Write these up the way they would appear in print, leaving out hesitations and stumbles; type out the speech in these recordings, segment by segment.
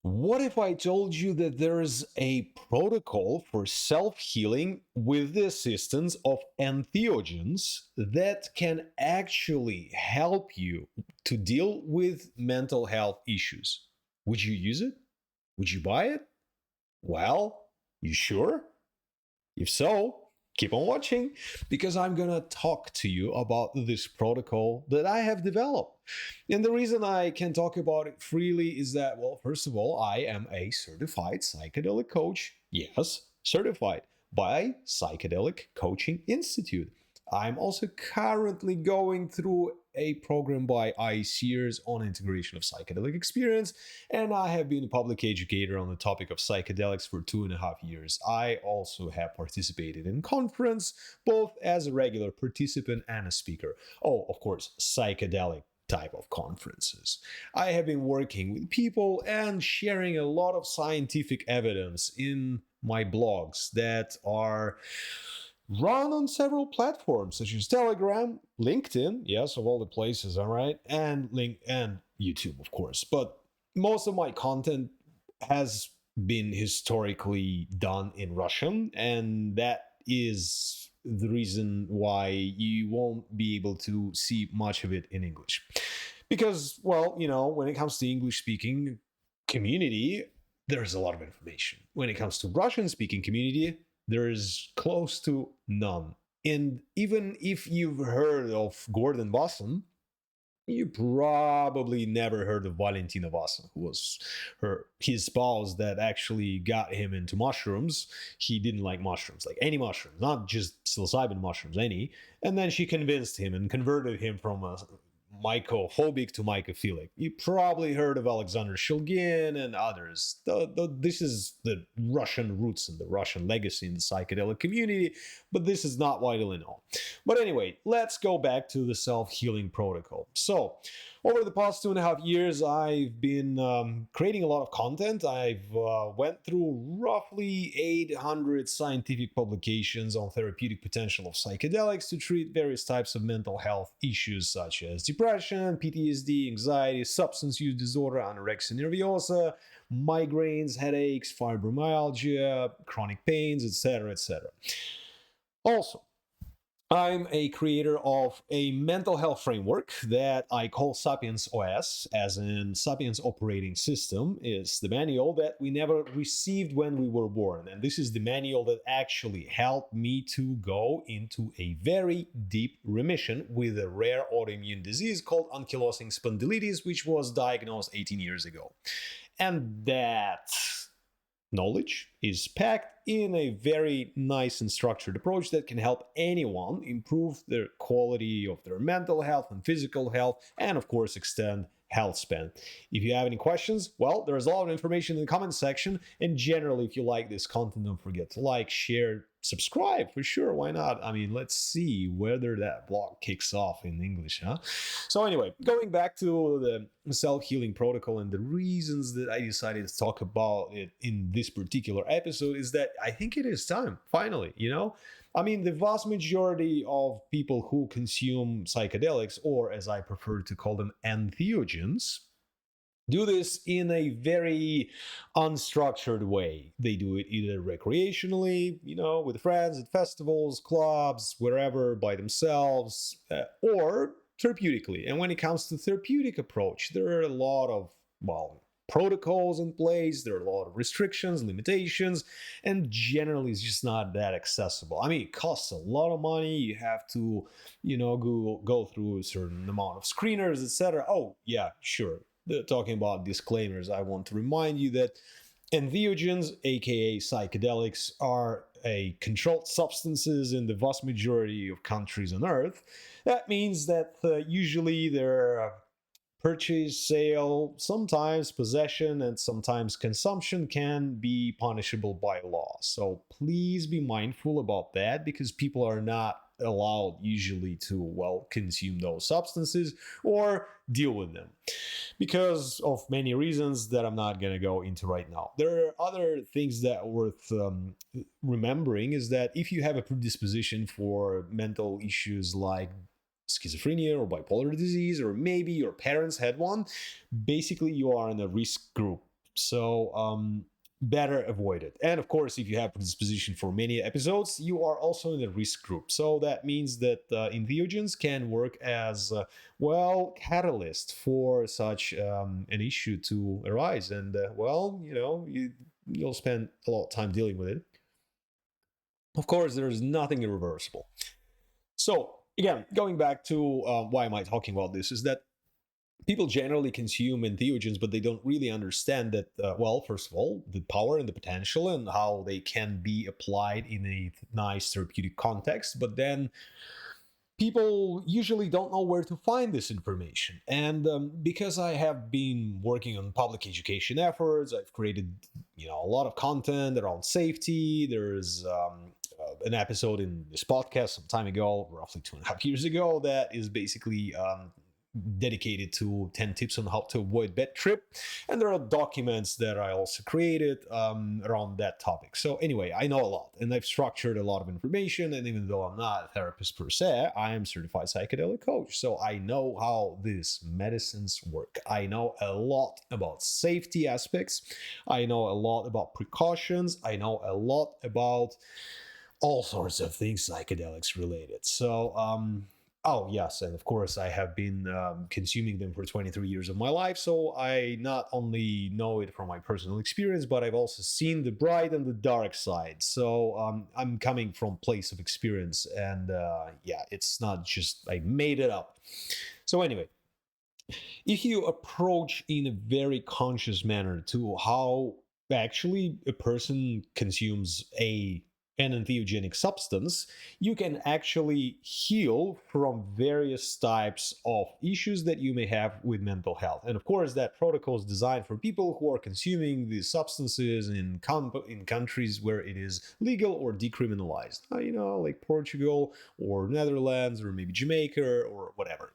What if I told you that there's a protocol for self-healing with the assistance of entheogens that can actually help you to deal with mental health issues? Would you use it? Would you buy it? Well, you sure? If so, keep on watching because I'm gonna talk to you about this protocol that I have developed. And the reason I can talk about it freely is that, well, first of all, I am a certified psychedelic coach. Yes, certified by Psychedelic Coaching Institute. I'm also currently going through a program by ICEERS on integration of psychedelic experience, and I have been a public educator on the topic of psychedelics for 2.5 years. I also have participated in conference, both as a regular participant and a speaker. Oh, of course, psychedelic type of conferences. I have been working with people and sharing a lot of scientific evidence in my blogs that are run on several platforms such as Telegram, LinkedIn, yes, of all the places, all right, and YouTube, of course. But most of my content has been historically done in Russian, and that is the reason why you won't be able to see much of it in English. Because, well, when it comes to English speaking community, there's a lot of information. When it comes to Russian speaking community, there's close to none. And even if you've heard of Gordon Wasson, you probably never heard of Valentina Wasson, who was his spouse that actually got him into mushrooms. He didn't like mushrooms, like any mushrooms, not just psilocybin mushrooms, any. And then she convinced him and converted him from a mycophobic to mycophilic. You probably heard of Alexander Shulgin and others. This is the Russian roots and the Russian legacy in the psychedelic community, but this is not widely known. But anyway, let's go back to the self-healing protocol. So, over the past 2.5 years, I've been creating a lot of content. I've went through roughly 800 scientific publications on therapeutic potential of psychedelics to treat various types of mental health issues such as depression, PTSD, anxiety, substance use disorder, anorexia nerviosa, migraines, headaches, fibromyalgia, chronic pains, etc., etc. Also, I'm a creator of a mental health framework that I call Sapiens OS, as in Sapiens Operating System. Is the manual that we never received when we were born. And this is the manual that actually helped me to go into a very deep remission with a rare autoimmune disease called ankylosing spondylitis, which was diagnosed 18 years ago. And that knowledge is packed in a very nice and structured approach that can help anyone improve their quality of their mental health and physical health, and of course extend health span. If you have any questions, well, there's a lot of information in the comment section, and generally if you like this content, don't forget to like, share, subscribe for sure. Why not? I mean, let's see whether that blog kicks off in English, huh? So anyway, going back to the self-healing protocol and the reasons that I decided to talk about it in this particular episode is that I think it is time, finally, I mean, the vast majority of people who consume psychedelics, or as I prefer to call them, entheogens, do this in a very unstructured way. They do it either recreationally, with friends at festivals, clubs, wherever, by themselves, or therapeutically. And when it comes to therapeutic approach, there are a lot of, protocols in place. There are a lot of restrictions, limitations, and generally it's just not that accessible. I mean, it costs a lot of money. You have to, go through a certain amount of screeners, etc. Oh, yeah, sure. Talking about disclaimers, I want to remind you that entheogens, aka psychedelics, are a controlled substances in the vast majority of countries on Earth. That means that usually they're purchase, sale, sometimes possession, and sometimes consumption can be punishable by law. So please be mindful about that, because people are not allowed usually to, consume those substances or deal with them because of many reasons that I'm not going to go into right now. There are other things that are worth remembering is that if you have a predisposition for mental issues like schizophrenia or bipolar disease, or maybe your parents had one, basically you are in a risk group So better avoid it. And of course, if you have predisposition for many episodes, you are also in the risk group. So that means that entheogens can work as well catalyst for such an issue to arise. And well, you'll spend a lot of time dealing with it. Of course, there is nothing irreversible. So again, going back to why am I talking about this, is that people generally consume entheogens, but they don't really understand that, well, first of all, the power and the potential and how they can be applied in a nice therapeutic context. But then people usually don't know where to find this information. And because I have been working on public education efforts, I've created, a lot of content around safety. There's an episode in this podcast some time ago, roughly 2.5 years ago, that is basically dedicated to 10 tips on how to avoid bad trip, and there are documents that I also created around that topic. So anyway, I know a lot, and I've structured a lot of information, and even though I'm not a therapist per se, I am certified psychedelic coach, so I know how these medicines work. I know a lot about safety aspects, I know a lot about precautions, I know a lot about all sorts of things psychedelics related. So oh, yes, and of course, I have been consuming them for 23 years of my life, so I not only know it from my personal experience, but I've also seen the bright and the dark side. So I'm coming from place of experience, and yeah, it's not just I made it up. So anyway, if you approach in a very conscious manner to how actually a person consumes an entheogenic substance, you can actually heal from various types of issues that you may have with mental health. And of course, that protocol is designed for people who are consuming these substances in countries where it is legal or decriminalized. Like Portugal or Netherlands or maybe Jamaica or whatever.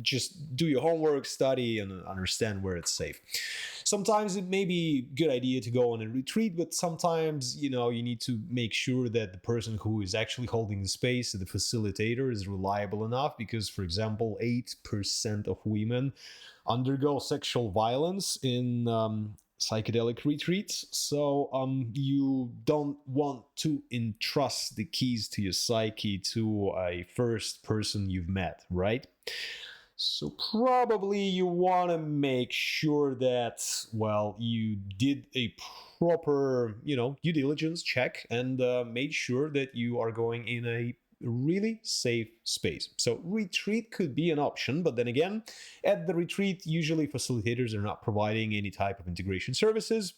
Just do your homework, study, and understand where it's safe. Sometimes it may be a good idea to go on a retreat, but sometimes, you need to make sure that the person who is actually holding the space, the facilitator, is reliable enough, because, for example, 8% of women undergo sexual violence in psychedelic retreats. So you don't want to entrust the keys to your psyche to a first person you've met, right? So probably you want to make sure that, well, you did a proper, due diligence check and made sure that you are going in a really safe space. So retreat could be an option, but then again, at the retreat, usually facilitators are not providing any type of integration services.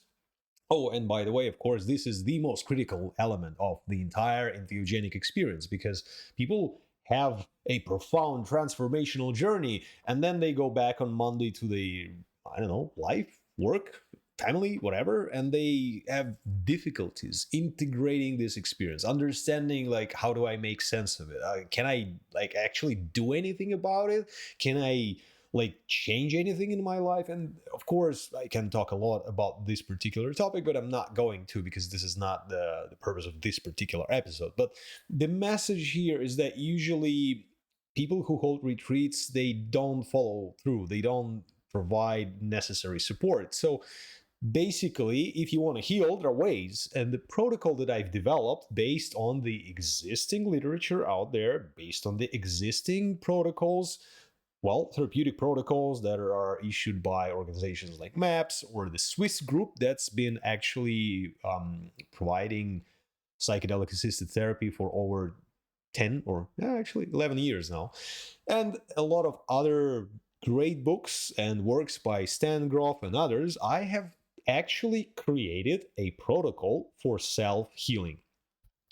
Oh, and by the way, of course, this is the most critical element of the entire entheogenic experience, because people have a profound transformational journey, and then they go back on Monday to the, I don't know, life, work, family, whatever, and they have difficulties integrating this experience, understanding, like, how do I make sense of it? Can I, like, actually do anything about it? Can I, like, change anything in my life? And of course, I can talk a lot about this particular topic, but I'm not going to, because this is not the purpose of this particular episode. But the message here is that usually people who hold retreats, they don't follow through, they don't provide necessary support. So basically, if you want to heal, there are ways, and the protocol that I've developed based on the existing literature out there, based on the existing protocols, well, therapeutic protocols that are issued by organizations like MAPS or the Swiss group that's been actually providing psychedelic assisted therapy for over 10 or actually 11 years now. And a lot of other great books and works by Stan Grof and others. I have actually created a protocol for self-healing.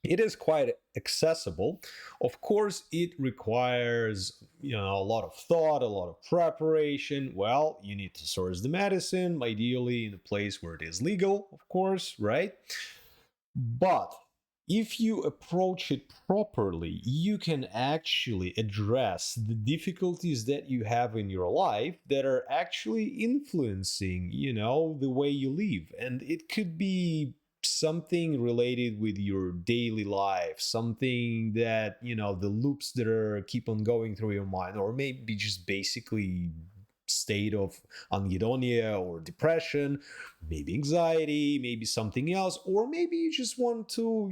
It is quite accessible. Of course, it requires, a lot of thought, a lot of preparation. Well, you need to source the medicine, ideally in a place where it is legal, of course, right? But if you approach it properly, you can actually address the difficulties that you have in your life that are actually influencing, the way you live. And it could be something related with your daily life, something that, the loops that are keep on going through your mind, or maybe just basically state of anhedonia or depression, maybe anxiety, maybe something else, or maybe you just want to,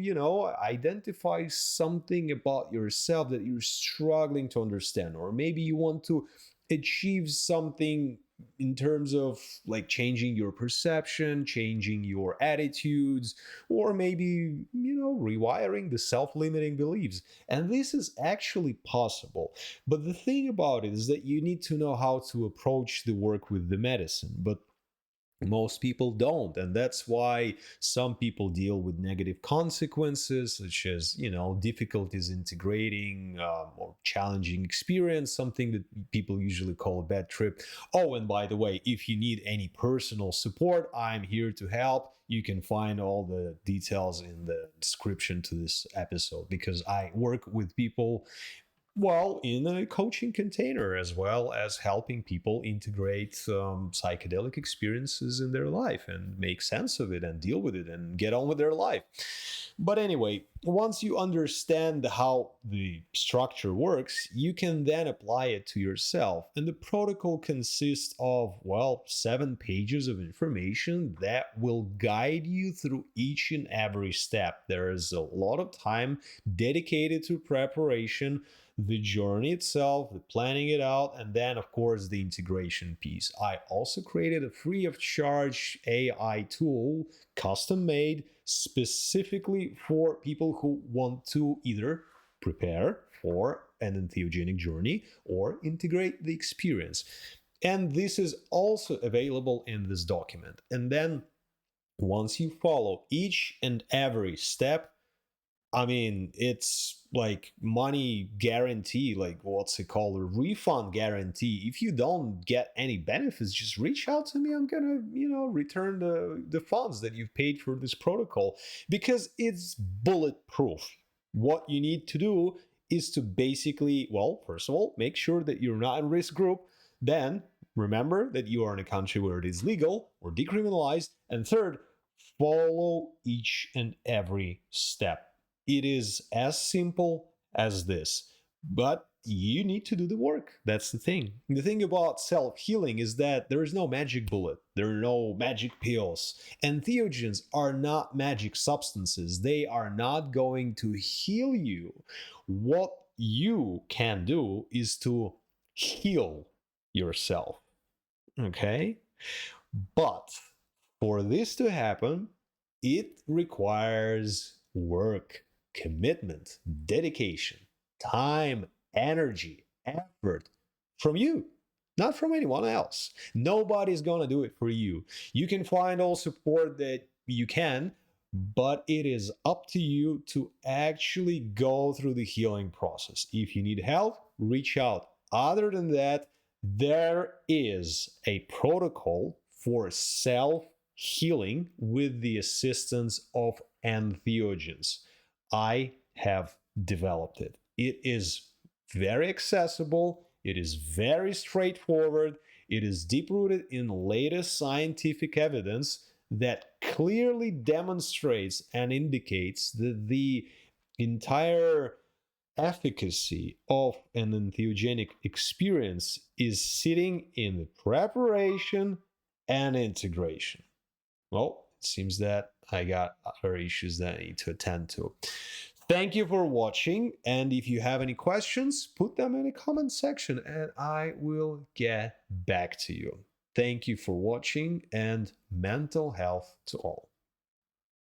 identify something about yourself that you're struggling to understand, or maybe you want to achieve something in terms of like changing your perception, changing your attitudes, or maybe, rewiring the self-limiting beliefs. And this is actually possible. But the thing about it is that you need to know how to approach the work with the medicine. But most people don't, and that's why some people deal with negative consequences, such as difficulties integrating, or challenging experience, something that people usually call a bad trip. Oh, and by the way, if you need any personal support, I'm here to help. You can find all the details in the description to this episode, because I work with people, well, in a coaching container, as well as helping people integrate psychedelic experiences in their life and make sense of it and deal with it and get on with their life. But anyway, once you understand how the structure works, you can then apply it to yourself. And the protocol consists of, 7 pages of information that will guide you through each and every step. There is a lot of time dedicated to preparation, the journey itself, the planning it out, and then, of course, the integration piece. I also created a free of charge AI tool, custom made specifically for people who want to either prepare for an entheogenic journey or integrate the experience. And this is also available in this document. And then once you follow each and every step, it's like money guarantee, like what's it called, a refund guarantee. If you don't get any benefits, just reach out to me. I'm gonna, return the funds that you've paid for this protocol, because it's bulletproof. What you need to do is to basically, first of all, make sure that you're not in risk group. Then remember that you are in a country where it is legal or decriminalized. And third, follow each and every step. It is as simple as this, but you need to do the work. That's the thing. The thing about self-healing is that there is no magic bullet. There are no magic pills. Entheogens are not magic substances. They are not going to heal you. What you can do is to heal yourself. Okay? But for this to happen, it requires work, commitment, dedication, time, energy, effort from you, not from anyone else. Nobody's gonna do it for you. You can find all support that you can, but it is up to you to actually go through the healing process. If you need help, reach out. Other than that, there is a protocol for self-healing with the assistance of entheogens. I have developed it. It is very accessible. It is very straightforward. It is deep-rooted in latest scientific evidence that clearly demonstrates and indicates that the entire efficacy of an entheogenic experience is sitting in the preparation and integration. Well, it seems that I got other issues that I need to attend to. Thank you for watching, and if you have any questions, put them in the comment section and I will get back to you. Thank you for watching, and mental health to all.